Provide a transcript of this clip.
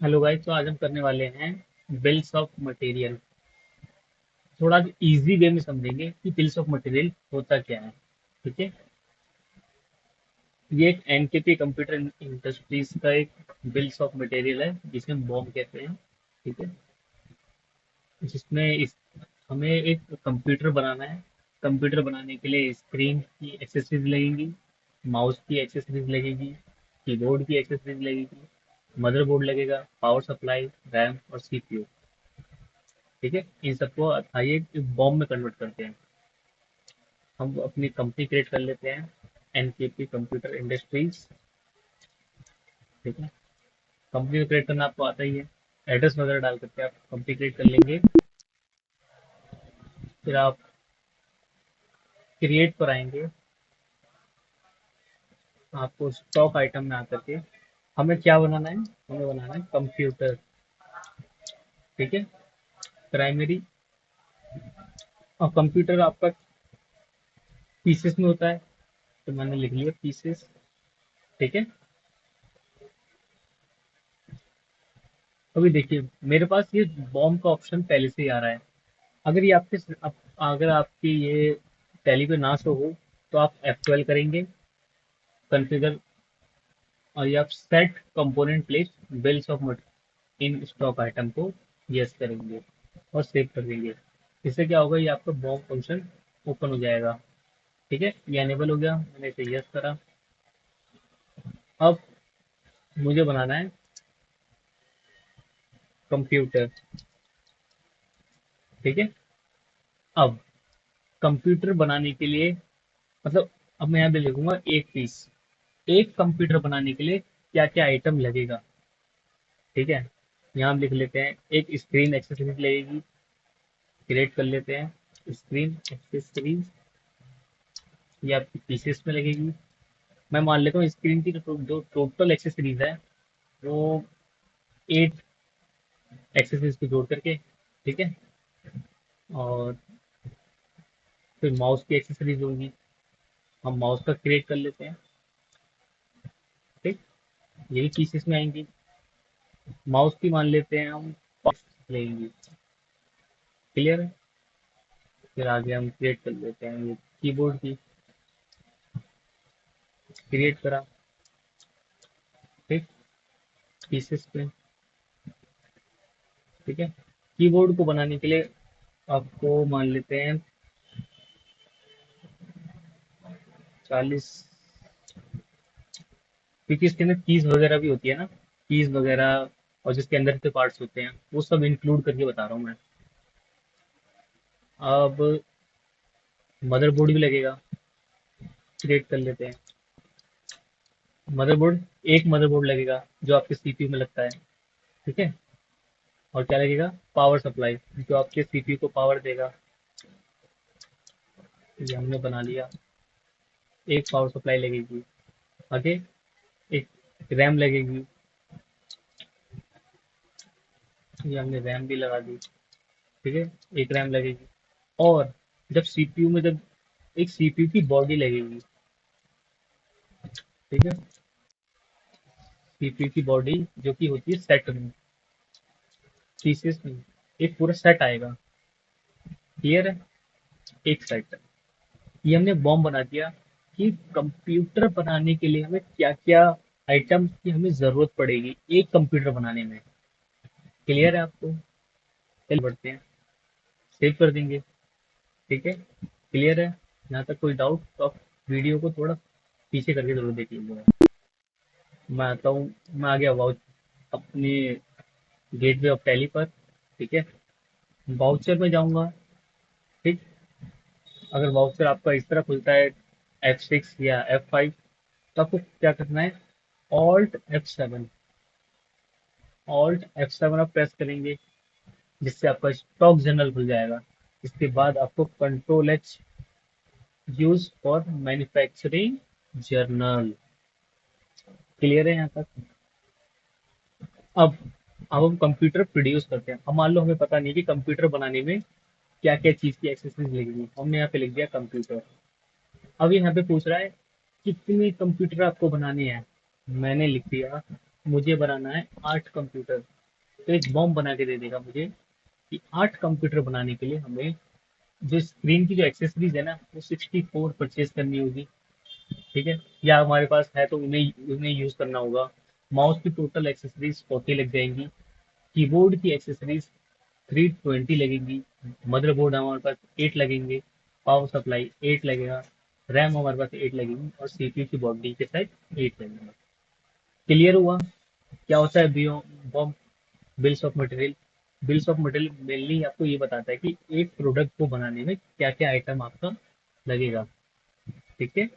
Hello guys, तो आज हम करने वाले हैं बिल्स ऑफ मटेरियल। थोड़ा इजी वे में समझेंगे कि बिल्स ऑफ मटेरियल होता क्या है। ठीक है। ये एक एनकेपी कंप्यूटर इंडस्ट्रीज का एक बिल्स ऑफ मटेरियल है जिसे हम बॉम कहते हैं। ठीक है। जिसमें हमें एक कंप्यूटर बनाना है। कंप्यूटर बनाने के लिए स्क्रीन की एक्सेसरीज लगेगी, माउस की एक्सेसरीज लगेगी, कीबोर्ड की एक्सेसरीज लगेगी, मदरबोर्ड लगेगा, पावर सप्लाई, रैम और सीपीयू। ठीक है। इन सबको आइए एक बॉम्ब में कन्वर्ट करते हैं। हम अपनी कंपनी क्रिएट कर लेते हैं, एनकेपी कंप्यूटर इंडस्ट्रीज। ठीक है। कंपनी को क्रिएट करना आपको आता ही है। एड्रेस वगैरह डाल करके आप कंपनी क्रिएट कर लेंगे। फिर आप क्रिएट पर आएंगे। आपको स्टॉक आइटम में आकर के हमें क्या बनाना है, हमें बनाना है कंप्यूटर। ठीक है। प्राइमरी। और कंप्यूटर आपका पीसेस में होता है, तो मैंने लिख लिया पीसेस। ठीक है। अभी देखिए मेरे पास ये बॉम्ब का ऑप्शन पहले से ही आ रहा है। अगर ये अगर आपकी ये टैली पे ना शो हो तो आप F12 करेंगे, कॉन्फ़िगर, और ये आप set component place bills of in stock item को यस करेंगे और सेव कर देंगे। इससे क्या होगा, ये आपका बॉम्ब फंक्शन ओपन हो जाएगा। ठीक है। ये अनेबल हो गया, मैंने इसे यस करा। अब मुझे बनाना है कंप्यूटर। ठीक है। अब कंप्यूटर बनाने के लिए, मतलब, अब मैं यहाँ पे लिखूंगा एक पीस। एक कंप्यूटर बनाने के लिए क्या क्या आइटम लगेगा। ठीक है। यहाँ हम लिख लेते हैं, एक स्क्रीन एक्सेसरीज लगेगी। क्रिएट कर लेते हैं स्क्रीन एक्सेसरीज। ये आपकी पीसेस में लगेगी। मैं मान लेता हूँ स्क्रीन की जो टोटल एक्सेसरीज है वो 8 एक्सेसरीज को जोड़ करके। ठीक है। और फिर माउस की एक्सेसरीज होगी, हम माउस का क्रिएट कर लेते हैं। ठीक। ये भी पीसेस में आएंगी। माउस की मान लेते हैं हम 5 लगेंगी। क्लियर है। फिर आगे हम क्रिएट कर लेते हैं ये कीबोर्ड की। क्रिएट करा। ठीक। पीसेस पे। ठीक है। कीबोर्ड को बनाने के लिए आपको मान लेते हैं 40, क्योंकि इसके अंदर कीज वगैरह भी होती है ना, कीज वगैरह, और जिसके अंदर के पार्ट्स होते हैं वो सब इंक्लूड करके बता रहा हूँ मैं। अब मदरबोर्ड भी लगेगा। क्रिएट कर लेते हैं मदरबोर्ड। एक मदरबोर्ड लगेगा जो आपके सीपीयू में लगता है। ठीक है। और क्या लगेगा, पावर सप्लाई, जो आपके सीपीयू को पावर देगा। ये हमने बना लिया। एक पावर सप्लाई लगेगी। आगे एक रैम लगेगी। ये हमने रैम भी लगा दी। ठीक है। एक रैम लगेगी। और जब सीपीयू में, जब एक सीपीयू की बॉडी लगेगी। ठीक है। सीपीयू की बॉडी जो कि होती है सेट में, पीसेस में, एक पूरा सेट आएगा। क्लियर है। एक सेट। ये हमने बॉम्ब बना दिया कि कंप्यूटर बनाने के लिए हमें क्या क्या आइटम की हमें जरूरत पड़ेगी एक कंप्यूटर बनाने में। क्लियर है आपको। चल बढ़ते हैं, सेव कर देंगे। ठीक है। क्लियर है। यहाँ तक कोई डाउट तो आप वीडियो को थोड़ा पीछे करके जरूर देख लीजिएगा। मैं आता हूँ, मैं आ गया वाउच अपनी गेटवे ऑफ टैली पर। ठीक है। वाउचर में जाऊंगा। ठीक। अगर वाउचर आपका इस तरह खुलता है, F6 या F5, तो आपको क्या करना है, Alt F7। Alt F7 आप प्रेस करेंगे, जिससे आपका स्टॉक जनरल खुल जाएगा। इसके बाद आपको Control H, use for manufacturing journal. Clear है यहाँ तक। अब अब हम कंप्यूटर प्रोड्यूस करते हैं। अब मान लो हमें पता नहीं कि कंप्यूटर बनाने में क्या क्या चीज की एक्सेसरीज लगेगी, हमने यहाँ पे लिख दिया कंप्यूटर। अब यहाँ पे पूछ रहा है कितने कंप्यूटर आपको बनाने हैं। मैंने लिख दिया मुझे बनाना है 8 कंप्यूटर, तो एक बॉम्ब बना के दे देगा मुझे कि 8 कंप्यूटर बनाने के लिए हमें जो स्क्रीन की जो एक्सेसरीज है ना वो 64 परचेज करनी होगी। ठीक है, या हमारे पास है तो उन्हें उन्हें यूज करना होगा। माउस की टोटल एक्सेसरीज 40 लग जाएंगी। कीबोर्ड की एक्सेसरीज 320 लगेंगी। मदरबोर्ड हमारे पास 8 लगेंगे। पावर सप्लाई 8 लगेगा। रैम हमारे पास 8 लगेगी और सीपीयू की बॉडी के साथ 8 लगेगा। क्लियर हुआ क्या होता है bomb? Bills of material. Bills of material mainly आपको ये बताता है कि एक प्रोडक्ट को बनाने में क्या क्या आइटम आपका लगेगा। ठीक है।